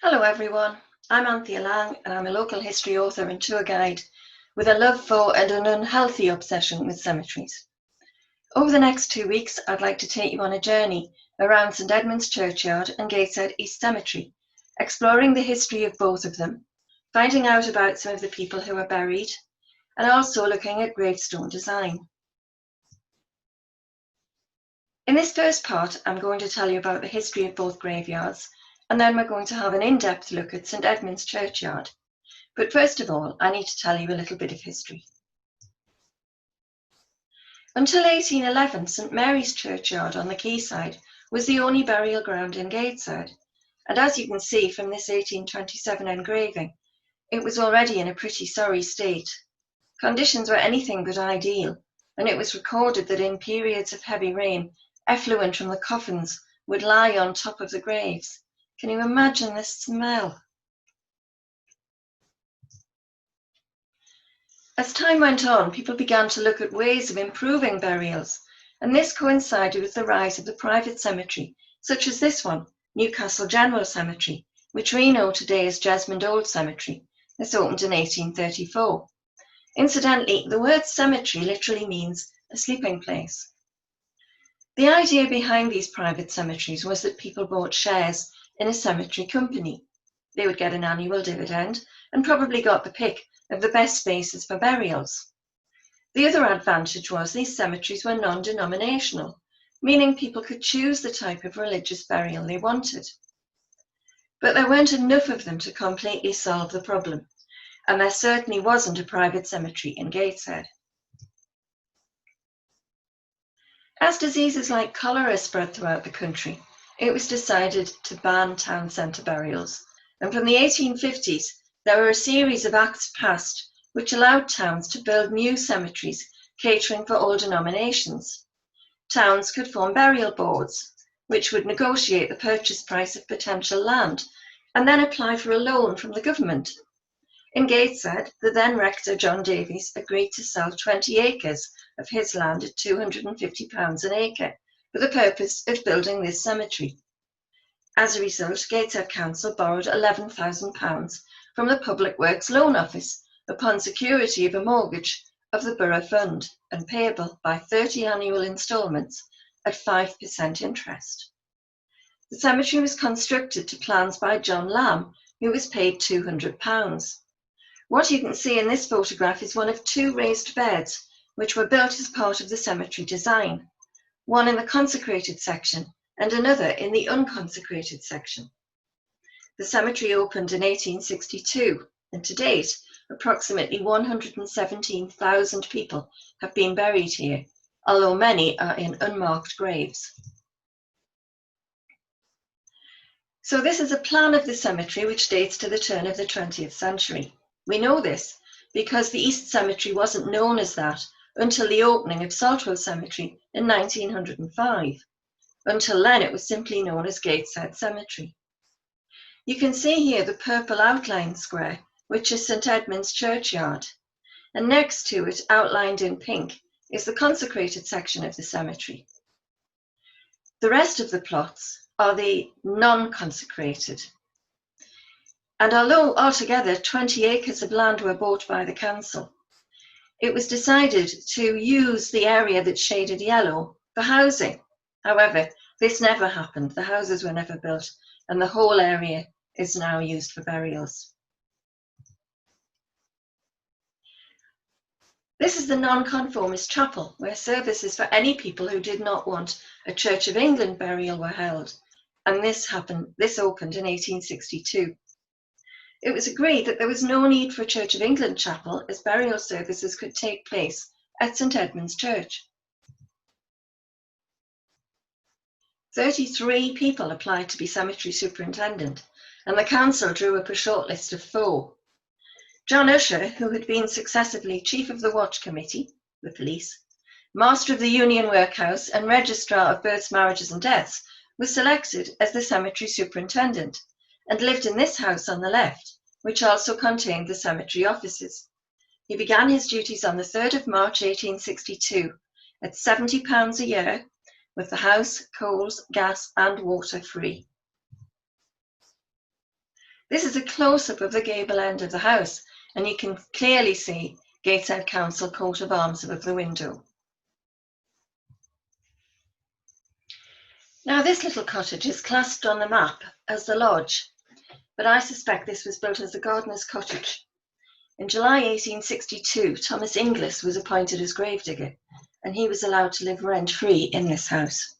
Hello everyone, I'm Anthea Lang and I'm a local history author and tour guide with a love for and an unhealthy obsession with cemeteries. Over the next 2 weeks, I'd like to take you on a journey around St Edmund's churchyard and Gateshead East Cemetery, exploring the history of both of them, finding out about some of the people who are buried, and also looking at gravestone design. In this first part, I'm going to tell you about the history of both graveyards, and then we're going to have an in-depth look at St Edmund's churchyard. But first of all, I need to tell you a little bit of history. Until 1811, St Mary's churchyard on the quayside was the only burial ground in Gateshead, and as you can see from this 1827 engraving, it was already in a pretty sorry state. Conditions were anything but ideal, and it was recorded that in periods of heavy rain, effluent from the coffins would lie on top of the graves. Can you imagine the smell? As time went on, people began to look at ways of improving burials, and this coincided with the rise of the private cemetery, such as this one, Newcastle General Cemetery, which we know today as Jesmond Old Cemetery. This opened in 1834. Incidentally, the word cemetery literally means a sleeping place. The idea behind these private cemeteries was that people bought shares in a cemetery company. They would get an annual dividend and probably got the pick of the best spaces for burials. The other advantage was these cemeteries were non-denominational, meaning people could choose the type of religious burial they wanted. But there weren't enough of them to completely solve the problem, and there certainly wasn't a private cemetery in Gateshead. As diseases like cholera spread throughout the country, it was decided to ban town centre burials, and from the 1850s there were a series of acts passed which allowed towns to build new cemeteries catering for all denominations. Towns could form burial boards, which would negotiate the purchase price of potential land and then apply for a loan from the government. In Gateshead, the then rector John Davies agreed to sell 20 acres of his land at £250 an acre for the purpose of building this cemetery. As a result, Gateshead Council borrowed £11,000 from the Public Works Loan Office upon security of a mortgage of the Borough Fund and payable by 30 annual instalments at 5% interest. The cemetery was constructed to plans by John Lamb, who was paid £200. What you can see in this photograph is one of 2 raised beds which were built as part of the cemetery design, one in the consecrated section and another in the unconsecrated section. The cemetery opened in 1862, and to date, approximately 117,000 people have been buried here, although many are in unmarked graves. So this is a plan of the cemetery which dates to the turn of the 20th century. We know this because the East Cemetery wasn't known as that until the opening of Saltwell Cemetery in 1905. Until then, it was simply known as Gateshead Cemetery. You can see here the purple outline square, which is St Edmund's churchyard, and next to it, outlined in pink, is the consecrated section of the cemetery. The rest of the plots are the non-consecrated. And although altogether 20 acres of land were bought by the council, it was decided to use the area that's shaded yellow for housing. However, this never happened. The houses were never built, and the whole area is now used for burials. This is the Nonconformist Chapel, where services for any people who did not want a Church of England burial were held, and this opened in 1862. It was agreed that there was no need for a Church of England chapel, as burial services could take place at St Edmund's Church. 33 people applied to be cemetery superintendent, and the council drew up a shortlist of 4. John Usher, who had been successively Chief of the Watch Committee, the police, Master of the Union Workhouse, and Registrar of Births, Marriages and Deaths, was selected as the cemetery superintendent and lived in this house on the left, which also contained the cemetery offices. He began his duties on the 3rd of March 1862 at £70 a year, with the house, coals, gas and water free. This is a close-up of the gable end of the house, and you can clearly see Gateshead Council coat of arms above the window. Now this little cottage is classed on the map as the lodge, but I suspect this was built as a gardener's cottage. In July 1862, Thomas Inglis was appointed as gravedigger, and he was allowed to live rent-free in this house.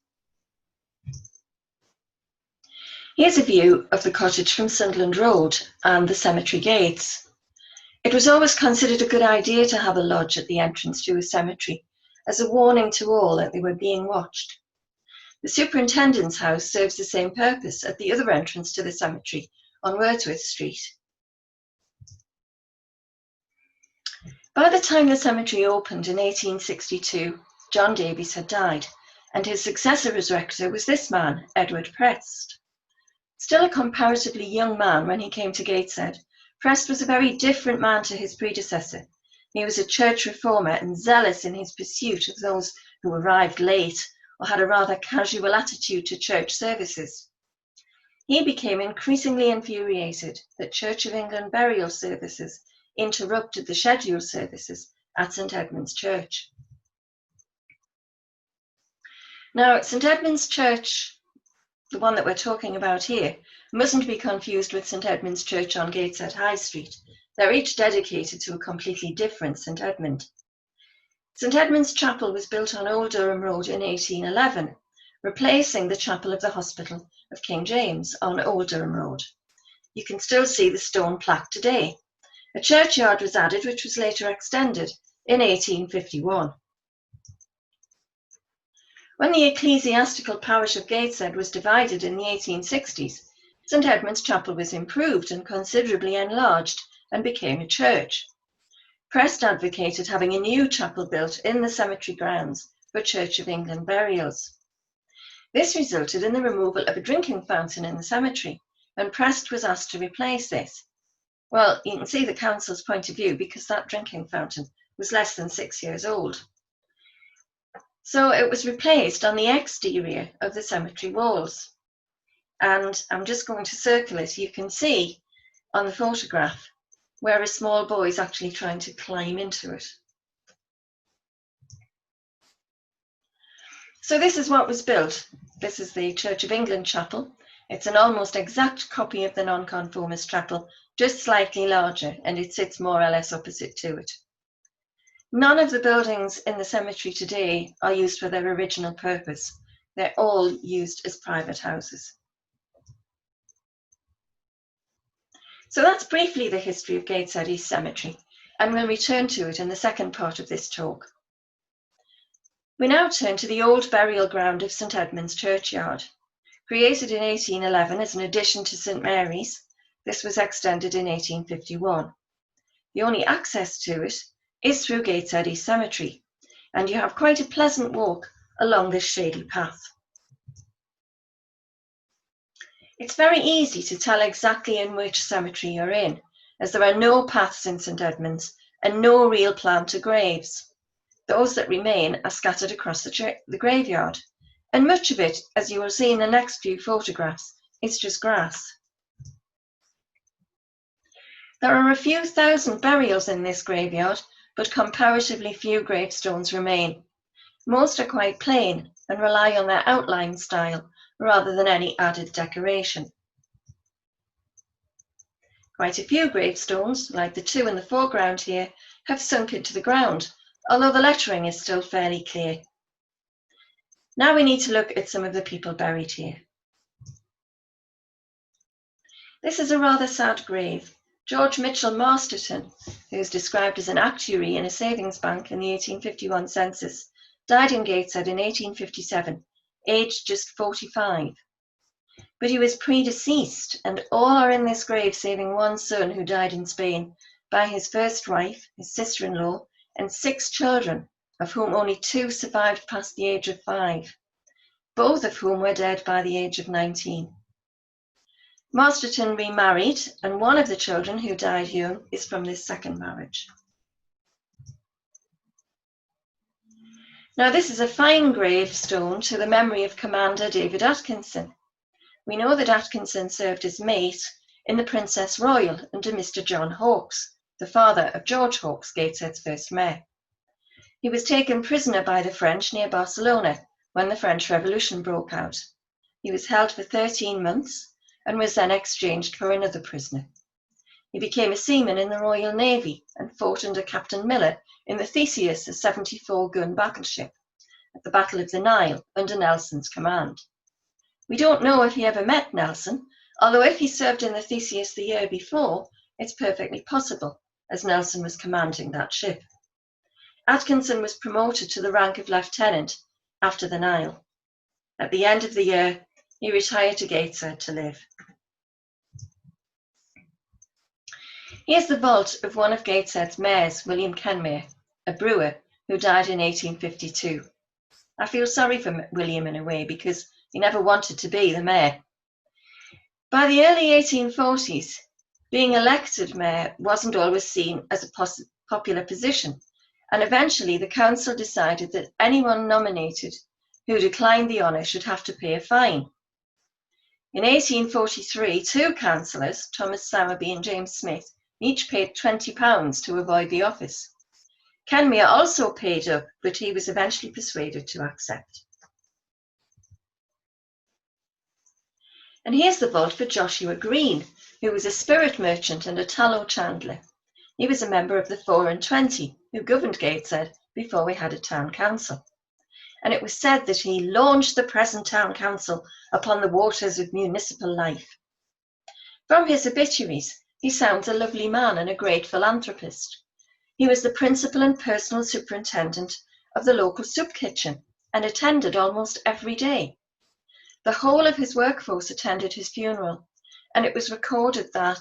Here's a view of the cottage from Sunderland Road and the cemetery gates. It was always considered a good idea to have a lodge at the entrance to a cemetery, as a warning to all that they were being watched. The superintendent's house serves the same purpose at the other entrance to the cemetery on Wordsworth Street. By the time the cemetery opened in 1862, John Davies had died, and his successor as rector was this man, Edward Prest. Still a comparatively young man when he came to Gateshead, Prest was a very different man to his predecessor. He was a church reformer and zealous in his pursuit of those who arrived late or had a rather casual attitude to church services. He became increasingly infuriated that Church of England burial services interrupted the scheduled services at St Edmund's Church. Now, St Edmund's Church, the one that we're talking about here, mustn't be confused with St Edmund's Church on Gateshead High Street. They're each dedicated to a completely different St Edmund. St Edmund's Chapel was built on Old Durham Road in 1811, replacing the Chapel of the Hospital of King James on Old Durham Road. You can still see the stone plaque today. A churchyard was added, which was later extended in 1851. When the ecclesiastical parish of Gateshead was divided in the 1860s, St Edmund's Chapel was improved and considerably enlarged and became a church. Prest advocated having a new chapel built in the cemetery grounds for Church of England burials. This resulted in the removal of a drinking fountain in the cemetery, and Prest was asked to replace this. Well, you can see the council's point of view because that drinking fountain was less than 6 years old. So it was replaced on the exterior of the cemetery walls. And I'm just going to circle it. You can see on the photograph where a small boy is actually trying to climb into it. So this is what was built. This is the Church of England chapel. It's an almost exact copy of the nonconformist chapel, just slightly larger, and it sits more or less opposite to it. None of the buildings in the cemetery today are used for their original purpose. They're all used as private houses. So that's briefly the history of Gateshead East Cemetery, and we'll return to it in the second part of this talk. We now turn to the old burial ground of St Edmund's Churchyard. Created in 1811 as an addition to St Mary's, this was extended in 1851. The only access to it is through Gateshead East Cemetery, and you have quite a pleasant walk along this shady path. It's very easy to tell exactly in which cemetery you're in, as there are no paths in St Edmund's and no real planter graves. Those that remain are scattered across the graveyard, and much of it, as you will see in the next few photographs, is just grass. There are a few thousand burials in this graveyard, but comparatively few gravestones remain. Most are quite plain and rely on their outline style rather than any added decoration. Quite a few gravestones, like the two in the foreground here, have sunk into the ground, although the lettering is still fairly clear. Now we need to look at some of the people buried here. This is a rather sad grave. George Mitchell Masterton, who is described as an actuary in a savings bank in the 1851 census, died in Gateshead in 1857, aged just 45. But he was predeceased, and all are in this grave saving one son who died in Spain by his first wife, his sister-in-law, and 6 children, of whom only 2 survived past the age of 5, both of whom were dead by the age of 19. Masterton remarried, and one of the children who died young is from this second marriage. Now this is a fine gravestone to the memory of Commander David Atkinson. We know that Atkinson served as mate in the Princess Royal under Mr. John Hawkes, the father of George Hawkes, Gateshead's first mayor. He was taken prisoner by the French near Barcelona when the French Revolution broke out. He was held for 13 months and was then exchanged for another prisoner. He became a seaman in the Royal Navy and fought under Captain Miller in the Theseus, a 74-gun battleship, at the Battle of the Nile under Nelson's command. We don't know if he ever met Nelson, although if he served in the Theseus the year before, it's perfectly possible, as Nelson was commanding that ship. Atkinson was promoted to the rank of lieutenant after the Nile. At the end of the year, he retired to Gateshead to live. Here's the vault of one of Gateshead's mayors, William Kenmare, a brewer who died in 1852. I feel sorry for William in a way because he never wanted to be the mayor. By the early 1840s, being elected mayor wasn't always seen as a popular position, and eventually the council decided that anyone nominated who declined the honour should have to pay a fine. In 1843, two councillors, Thomas Sowerby and James Smith, each paid £20 to avoid the office. Kenmare also paid up, but he was eventually persuaded to accept. And here's the vault for Joshua Green, who was a spirit merchant and a tallow chandler. He was a member of the 4 and 20 who governed Gateshead before we had a town council. And it was said that he launched the present town council upon the waters of municipal life. From his obituaries, he sounds a lovely man and a great philanthropist. He was the principal and personal superintendent of the local soup kitchen and attended almost every day. The whole of his workforce attended his funeral, and it was recorded that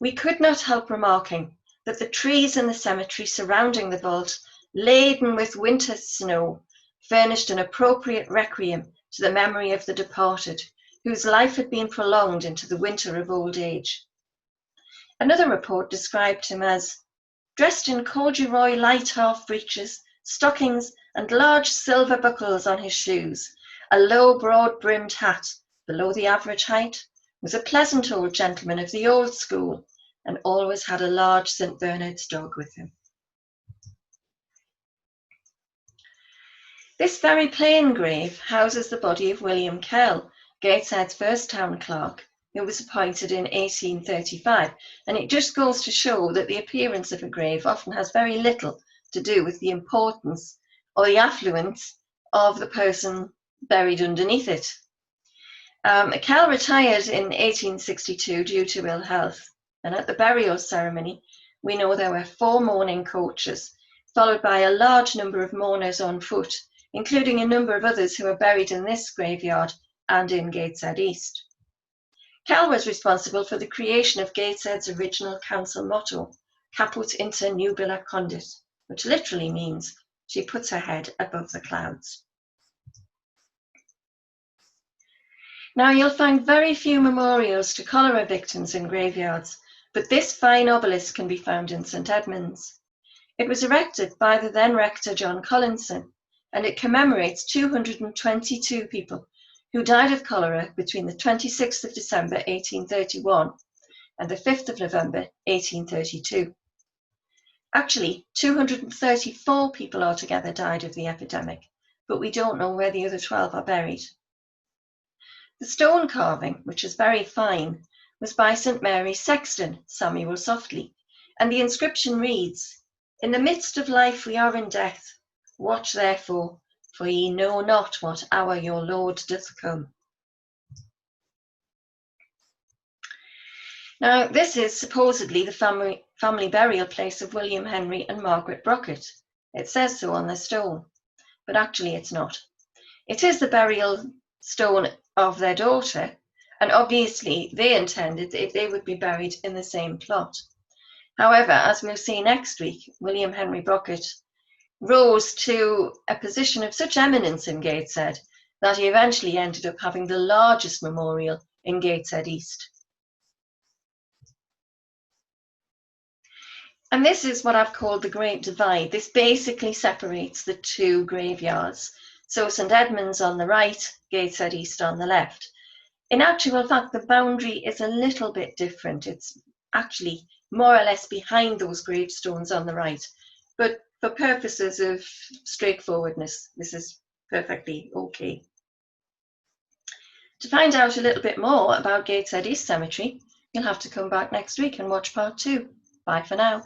we could not help remarking that the trees in the cemetery surrounding the vault, laden with winter snow, furnished an appropriate requiem to the memory of the departed, whose life had been prolonged into the winter of old age. Another report described him as dressed in corduroy light half breeches, stockings, and large silver buckles on his shoes, a low, broad-brimmed hat below the average height, was a pleasant old gentleman of the old school, and always had a large St Bernard's dog with him. This very plain grave houses the body of William Kell, Gateshead's first town clerk, who was appointed in 1835, and it just goes to show that the appearance of a grave often has very little to do with the importance or the affluence of the person buried underneath it. Kell retired in 1862 due to ill health, and at the burial ceremony we know there were 4 mourning coaches, followed by a large number of mourners on foot, including a number of others who are buried in this graveyard and in Gateshead East. Kell was responsible for the creation of Gateshead's original council motto, Caput inter nubila condit, which literally means she puts her head above the clouds. Now you'll find very few memorials to cholera victims in graveyards, but this fine obelisk can be found in St Edmund's. It was erected by the then rector John Collinson, and it commemorates 222 people who died of cholera between the 26th of December 1831 and the 5th of November 1832. Actually, 234 people altogether died of the epidemic, but we don't know where the other 12 are buried. The stone carving, which is very fine, was by St Mary's sexton, Samuel Softly, and the inscription reads, "In the midst of life we are in death. Watch therefore, for ye know not what hour your Lord doth come." Now, this is supposedly the family burial place of William Henry and Margaret Brockett. It says so on the stone, but actually it's not. It is the burial stone of their daughter, and obviously they intended that they would be buried in the same plot. However, as we'll see next week, William Henry Brockett rose to a position of such eminence in Gateshead that he eventually ended up having the largest memorial in Gateshead East. And this is what I've called the Great Divide. This basically separates the two graveyards. So St Edmund's on the right, Gateshead East on the left. In actual fact, the boundary is a little bit different. It's actually more or less behind those gravestones on the right. But for purposes of straightforwardness, this is perfectly okay. To find out a little bit more about Gateshead East Cemetery, you'll have to come back next week and watch part 2. Bye for now.